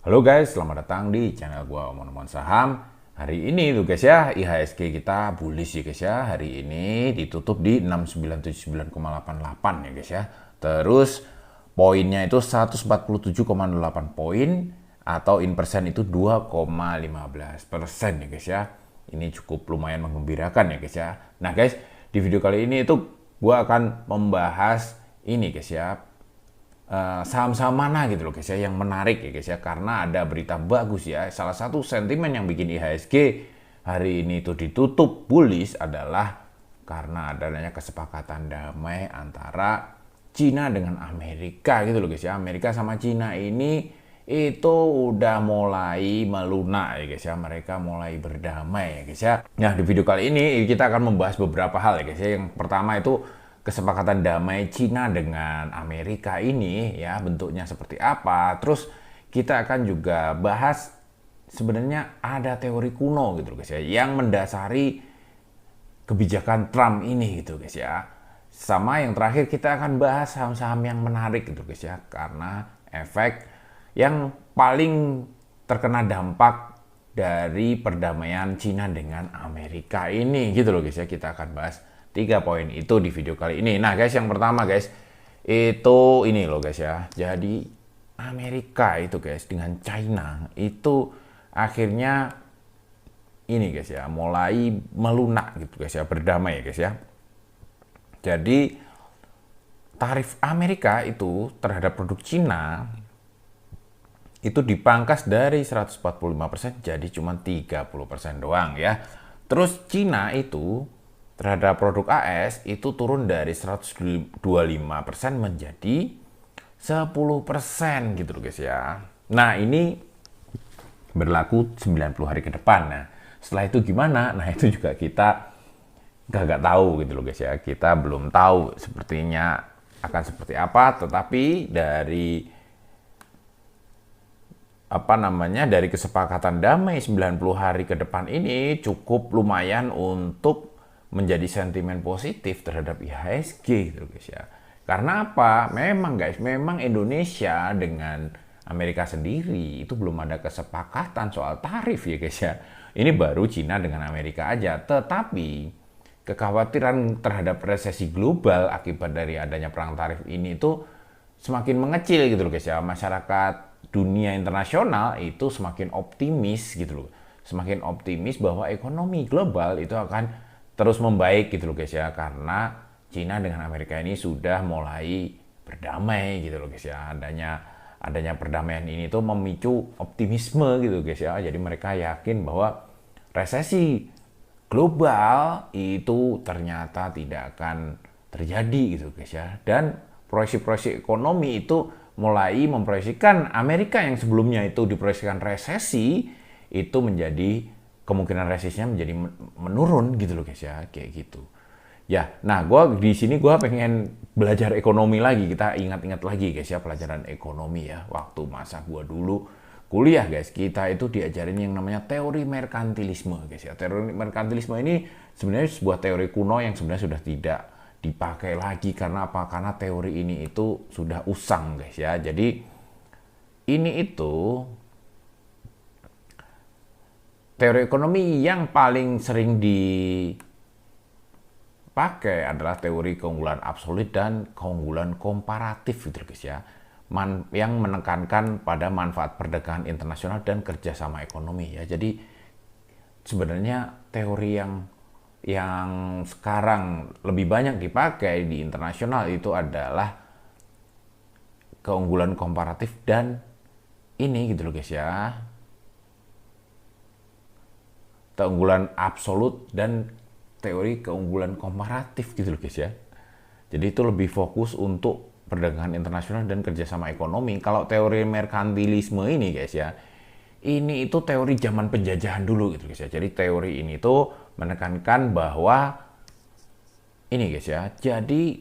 Halo guys, selamat datang di channel gua Omon Saham. Hari ini tuh guys ya, IHSG kita bullish ya guys ya. Hari ini ditutup di 697,9,88 ya guys ya. Terus poinnya itu 147,8 poin atau in persen itu 2,15% ya guys ya. Ini cukup lumayan menggembirakan ya guys ya. Nah guys, di video kali ini itu gua akan membahas ini guys ya, saham-saham mana gitu loh guys ya yang menarik ya guys ya, karena ada berita bagus ya. Salah satu sentimen yang bikin IHSG hari ini itu ditutup bullish adalah karena adanya kesepakatan damai antara Cina dengan Amerika gitu loh guys ya. Amerika sama Cina ini itu udah mulai melunak ya guys ya, mereka mulai berdamai ya guys ya. Nah di video kali ini kita akan membahas beberapa hal ya guys ya. Yang pertama itu kesepakatan damai Cina dengan Amerika ini ya, bentuknya seperti apa. Terus kita akan juga bahas sebenarnya ada teori kuno gitu guys ya yang mendasari kebijakan Trump ini gitu guys ya. Sama yang terakhir kita akan bahas saham-saham yang menarik gitu guys ya, karena efek yang paling terkena dampak dari perdamaian Cina dengan Amerika ini gitu loh guys ya. Kita akan bahas 3 poin itu di video kali ini. Nah guys, yang pertama guys, itu ini loh guys ya. Jadi Amerika itu guys dengan China itu akhirnya ini guys ya, mulai melunak gitu guys ya, berdamai ya guys ya. Jadi tarif Amerika itu terhadap produk Cina itu dipangkas dari 145% jadi cuma 30% doang ya. Terus Cina itu terhadap produk AS itu turun dari 125% menjadi 10% gitu loh guys ya. Nah ini berlaku 90 hari ke depan. Nah setelah itu gimana? Nah itu juga kita gak tahu gitu loh guys ya. Kita belum tahu sepertinya akan seperti apa. Tetapi dari dari kesepakatan damai 90 hari ke depan ini cukup lumayan untuk menjadi sentimen positif terhadap IHSG gitu guys ya. Karena apa? Memang guys, memang Indonesia dengan Amerika sendiri itu belum ada kesepakatan soal tarif ya guys ya. Ini baru Cina dengan Amerika aja. Tetapi kekhawatiran terhadap resesi global akibat dari adanya perang tarif ini itu semakin mengecil gitu loh guys ya. Masyarakat dunia internasional itu semakin optimis gitu loh. Semakin optimis bahwa ekonomi global itu akan terus membaik gitu loh guys ya, karena Cina dengan Amerika ini sudah mulai berdamai gitu loh guys ya. Adanya perdamaian ini tuh memicu optimisme gitu guys ya. Jadi mereka yakin bahwa resesi global itu ternyata tidak akan terjadi gitu guys ya. Dan proyeksi-proyeksi ekonomi itu mulai memproyeksikan Amerika yang sebelumnya itu diproyeksikan resesi itu menjadi kemungkinan resesinya menjadi menurun gitu loh guys ya, kayak gitu. Ya, nah di sini gue pengen belajar ekonomi lagi. Kita ingat-ingat lagi guys ya pelajaran ekonomi ya. Waktu masa gue dulu kuliah guys, kita itu diajarin yang namanya teori merkantilisme guys ya. Teori merkantilisme ini sebenarnya sebuah teori kuno yang sebenarnya sudah tidak dipakai lagi. Karena apa? Karena teori ini itu sudah usang guys ya. Jadi ini itu teori ekonomi yang paling sering dipakai adalah teori keunggulan absolut dan keunggulan komparatif gitu guys ya. Yang menekankan pada manfaat perdagangan internasional dan kerjasama ekonomi ya. Jadi sebenarnya teori yang sekarang lebih banyak dipakai di internasional itu adalah keunggulan komparatif dan ini gitu loh guys ya, keunggulan absolut dan teori keunggulan komparatif gitu loh guys ya. Jadi itu lebih fokus untuk perdagangan internasional dan kerjasama ekonomi. Kalau teori merkantilisme ini guys ya, ini itu teori zaman penjajahan dulu gitu guys ya. Jadi teori ini tuh menekankan bahwa ini guys ya, jadi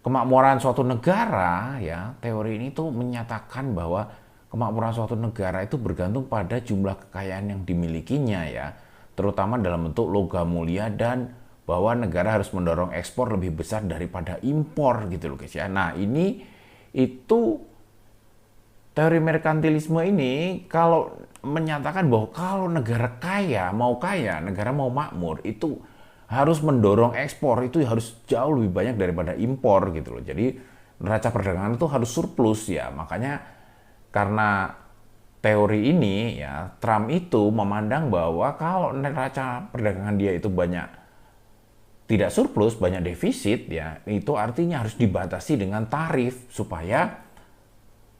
kemakmuran suatu negara ya, teori ini tuh menyatakan bahwa kemakmuran suatu negara itu bergantung pada jumlah kekayaan yang dimilikinya ya, terutama dalam bentuk logam mulia, dan bahwa negara harus mendorong ekspor lebih besar daripada impor gitu loh guys ya. Nah ini itu teori merkantilisme ini kalau menyatakan bahwa kalau negara kaya, negara mau makmur, itu harus mendorong ekspor, itu harus jauh lebih banyak daripada impor gitu loh. Jadi neraca perdagangan itu harus surplus ya. Makanya karena teori ini ya, Trump itu memandang bahwa kalau neraca perdagangan dia itu banyak tidak surplus, banyak defisit ya, itu artinya harus dibatasi dengan tarif supaya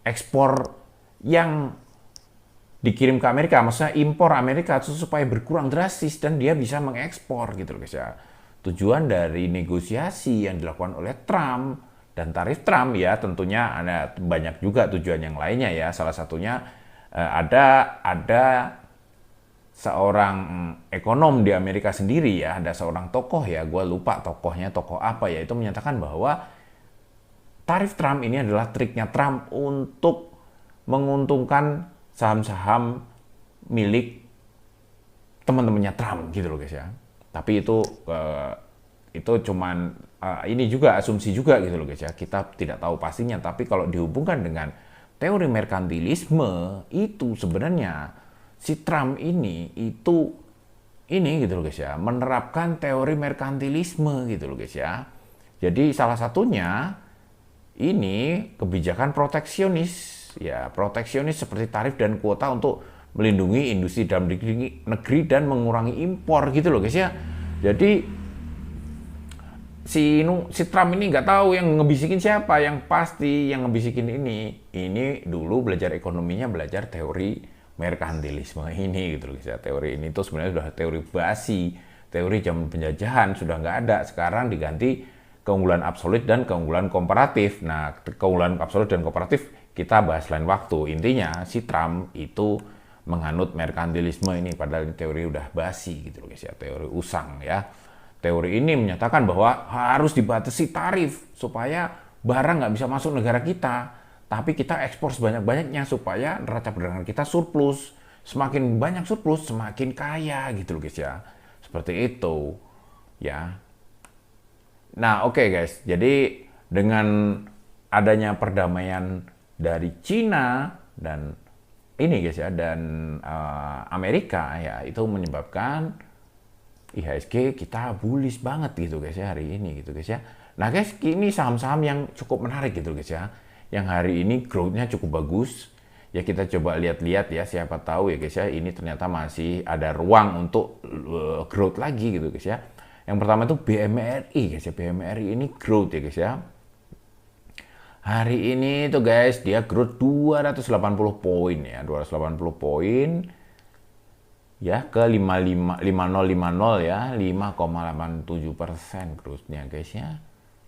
ekspor yang dikirim ke Amerika, maksudnya impor Amerika itu supaya berkurang drastis dan dia bisa mengekspor gitu loh guys ya. Tujuan dari negosiasi yang dilakukan oleh Trump dan tarif Trump ya tentunya ada banyak juga tujuan yang lainnya ya. Salah satunya ada seorang ekonom di Amerika sendiri ya, ada seorang tokoh ya, gue lupa tokohnya, tokoh apa ya, itu menyatakan bahwa tarif Trump ini adalah triknya Trump untuk menguntungkan saham-saham milik teman-temannya Trump gitu loh guys ya. Tapi itu cuman ini juga asumsi juga gitu loh guys ya. Kita tidak tahu pastinya, tapi kalau dihubungkan dengan teori merkantilisme itu sebenarnya si Trump ini gitu loh guys ya, menerapkan teori merkantilisme gitu loh guys ya. Jadi salah satunya ini kebijakan proteksionis ya, proteksionis seperti tarif dan kuota untuk melindungi industri dalam negeri dan mengurangi impor gitu loh guys ya. Jadi si Trump ini nggak tahu yang ngebisikin siapa, yang pasti yang ngebisikin ini dulu belajar ekonominya, belajar teori merkantilisme ini gitu loh guys ya. Teori ini tuh sebenarnya sudah teori basi, teori zaman penjajahan sudah nggak ada, sekarang diganti keunggulan absolut dan keunggulan komparatif. Nah, keunggulan absolut dan komparatif kita bahas lain waktu. Intinya si Trump itu menganut merkantilisme ini, padahal ini teori udah basi gitu loh guys ya, teori usang ya. Teori ini menyatakan bahwa harus dibatasi tarif supaya barang nggak bisa masuk negara kita, tapi kita ekspor sebanyak-banyaknya supaya neraca perdagangan kita surplus. Semakin banyak surplus, semakin kaya gitu loh guys ya. Seperti itu ya. Nah oke guys, jadi dengan adanya perdamaian dari Cina dan ini guys ya, dan Amerika ya, itu menyebabkan IHSG kita bullish banget gitu guys ya hari ini gitu guys ya. Nah guys, ini saham-saham yang cukup menarik gitu guys ya, yang hari ini growth-nya cukup bagus ya. Kita coba lihat-lihat ya, siapa tahu ya guys ya, ini ternyata masih ada ruang untuk growth lagi gitu guys ya. Yang pertama itu BMRI guys ya, BMRI ini growth ya guys ya. Hari ini tuh guys dia growth 280 poin ya, 280 poin ya ke 5050 ya, 5,87% growth-nya guys ya.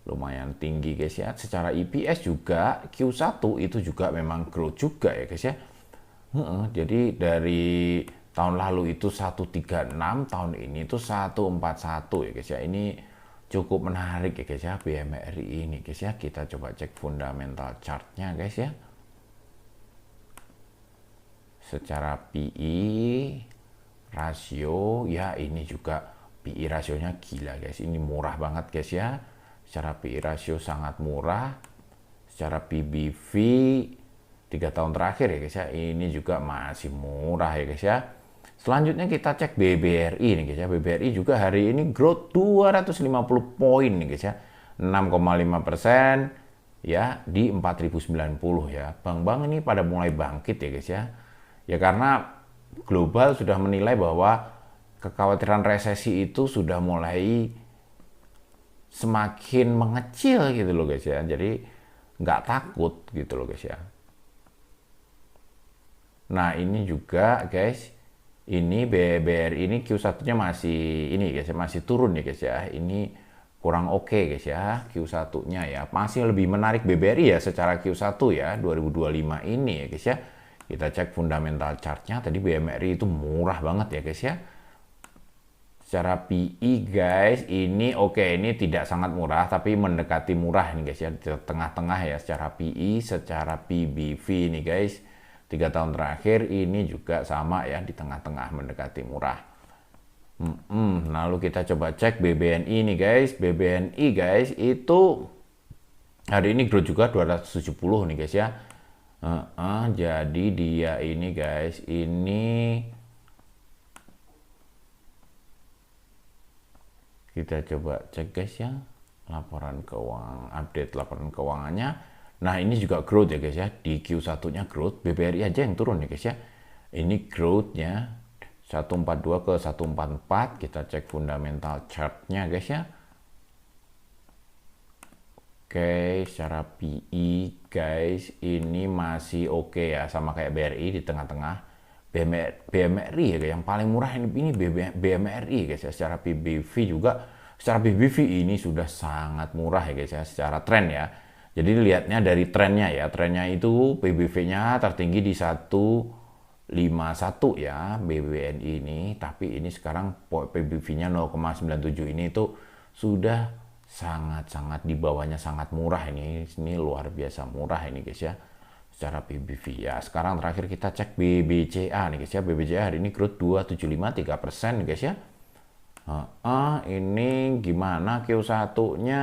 Lumayan tinggi guys ya. Secara EPS juga Q1 itu juga memang growth juga ya guys ya. Jadi dari tahun lalu itu 136, tahun ini itu 141 ya guys ya. Ini cukup menarik ya guys ya, BMRI ini guys ya. Kita coba cek fundamental chart-nya guys ya. Secara PE rasio ya, ini juga PE rasionya gila guys. Ini murah banget guys ya. Secara PE rasio sangat murah. Secara PBV 3 tahun terakhir ya guys ya, ini juga masih murah ya guys ya. Selanjutnya kita cek BBRI nih guys ya. BBRI juga hari ini growth 250 poin nih guys ya, 6,5% ya di 4090 ya. Bank-bank ini pada mulai bangkit ya guys ya. Ya karena global sudah menilai bahwa kekhawatiran resesi itu sudah mulai semakin mengecil gitu loh guys ya. Jadi nggak takut gitu loh guys ya. Nah ini juga guys, ini BBRI ini Q1-nya masih ini guys ya, masih turun ya guys ya. Ini kurang oke guys ya Q1-nya ya. Masih lebih menarik BBRI ya secara Q1 ya 2025 ini ya guys ya. Kita cek fundamental chart-nya, tadi BMRI itu murah banget ya guys ya. Secara PE guys, ini oke, ini tidak sangat murah tapi mendekati murah nih guys ya, tengah-tengah ya secara PE. Secara PBV nih guys, 3 tahun terakhir ini juga sama ya, di tengah-tengah mendekati murah. Lalu kita coba cek BBNI nih guys. BBNI guys itu hari ini growth juga 270 nih guys ya. Jadi dia ini guys, ini kita coba cek guys ya, laporan keuangan, update laporan keuangannya. Nah ini juga growth ya guys ya, di Q1-nya growth, BBRI aja yang turun ya guys ya. Ini growth-nya 142 ke 144, kita cek fundamental chart-nya guys ya. Oke, secara PE guys, ini masih oke ya, sama kayak BRI di tengah-tengah. BMRI ya, yang paling murah ini BMRI guys ya. Secara PBV juga, secara PBV ini sudah sangat murah ya guys ya, secara tren ya. Jadi lihatnya dari trennya ya, trennya itu PBV-nya tertinggi di 151 ya, BBNI ini. Tapi ini sekarang PBV-nya 0,97 ini itu sudah sangat-sangat di bawahnya, sangat murah ini luar biasa murah ini guys ya, secara PBV ya. Sekarang terakhir kita cek BBCA nih guys ya, BBCA hari ini growth 275 3% nih guys ya. Ini gimana Q1 nya?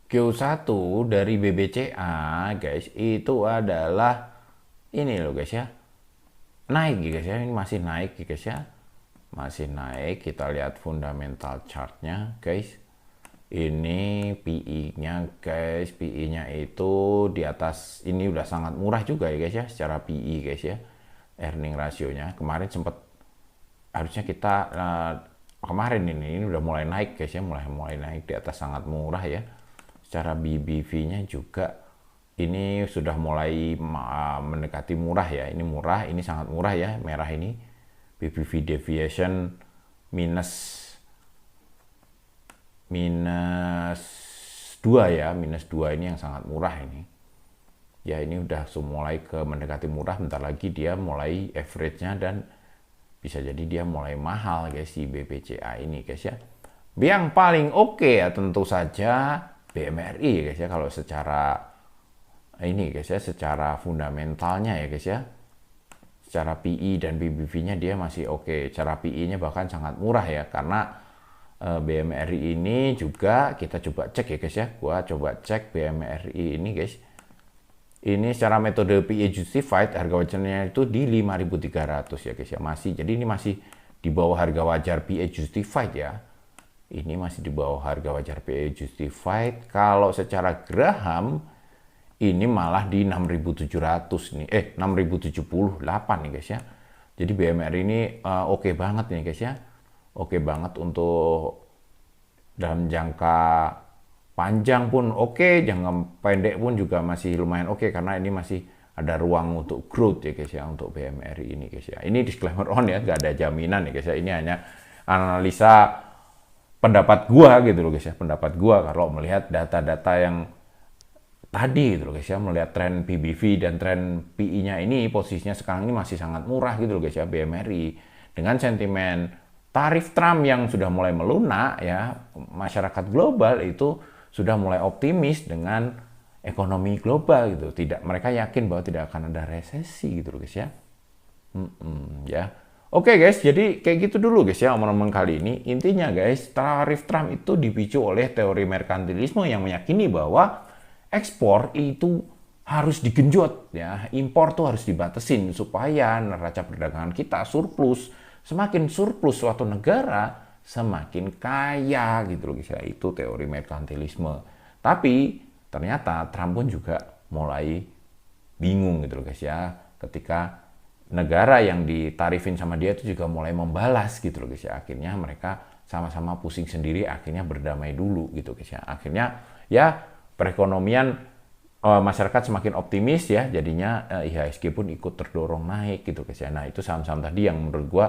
Q1 dari BBCA guys itu adalah ini loh guys ya, naik guys ya, ini masih naik guys ya, masih naik. Kita lihat fundamental chartnya guys, ini PE-nya guys, PE-nya itu di atas, ini udah sangat murah juga ya guys ya, secara PE guys ya. Earning ratio-nya kemarin sempat, harusnya kita kemarin ini udah mulai naik guys ya, mulai naik di atas, sangat murah ya. Secara BBV-nya juga ini sudah mulai mendekati murah ya, ini murah, ini sangat murah ya, merah ini. BBV deviation minus 2 ya, minus 2 ini yang sangat murah ini. Ya ini udah mulai ke mendekati murah, bentar lagi dia mulai average-nya dan bisa jadi dia mulai mahal guys si BBCA ini guys ya. Yang paling oke ya tentu saja BMRI guys ya, kalau secara ini guys ya, secara fundamentalnya ya guys ya. Secara PE dan BBV-nya dia masih oke. Cara PE-nya bahkan sangat murah ya, karena BMRI ini juga kita coba cek ya guys ya. Gua coba cek BMRI ini guys. Ini secara metode PE justified, harga wajarnya itu di 5.300 ya guys ya. Masih, jadi ini masih di bawah harga wajar PE justified ya. Ini masih di bawah harga wajar PE justified. Kalau secara Graham ini malah di 6.700 nih, 6.078 nih guys ya. Jadi BMRI ini oke banget nih guys ya. Oke banget untuk dalam jangka panjang pun oke, jangka pendek pun juga masih lumayan oke, karena ini masih ada ruang untuk growth ya guys ya, untuk BMRI ini guys ya. Ini disclaimer on ya, nggak ada jaminan ya guys ya. Ini hanya analisa pendapat gua gitu loh guys ya, pendapat gua kalau melihat data-data yang tadi gitu loh guys ya, melihat tren PBV dan tren PE-nya ini posisinya sekarang ini masih sangat murah gitu loh guys ya, BMRI. Dengan sentimen tarif Trump yang sudah mulai melunak ya, masyarakat global itu sudah mulai optimis dengan ekonomi global gitu. Tidak, mereka yakin bahwa tidak akan ada resesi gitu loh guys ya. Ya. Oke guys, jadi kayak gitu dulu guys ya omongan kali ini. Intinya guys, tarif Trump itu dipicu oleh teori merkantilisme yang meyakini bahwa ekspor itu harus digenjot ya, impor tuh harus dibatasin supaya neraca perdagangan kita surplus. Semakin surplus suatu negara, semakin kaya gitu loh guys ya. Itu teori merkantilisme. Tapi ternyata Trump pun juga mulai bingung gitu loh guys ya, ketika negara yang ditarifin sama dia itu juga mulai membalas gitu loh guys ya. Akhirnya mereka sama-sama pusing sendiri, akhirnya berdamai dulu gitu guys ya. Akhirnya ya perekonomian masyarakat semakin optimis ya, jadinya IHSG pun ikut terdorong naik gitu guys ya. Nah itu saham-saham tadi yang menurut gua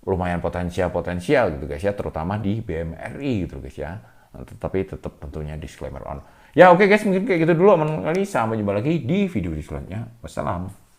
lumayan potensial gitu guys ya, terutama di BMRI gitu guys ya. Tetapi tetap tentunya disclaimer on. Ya oke guys, mungkin kayak gitu dulu omongan kali. Sampai jumpa lagi di video selanjutnya. Wassalam.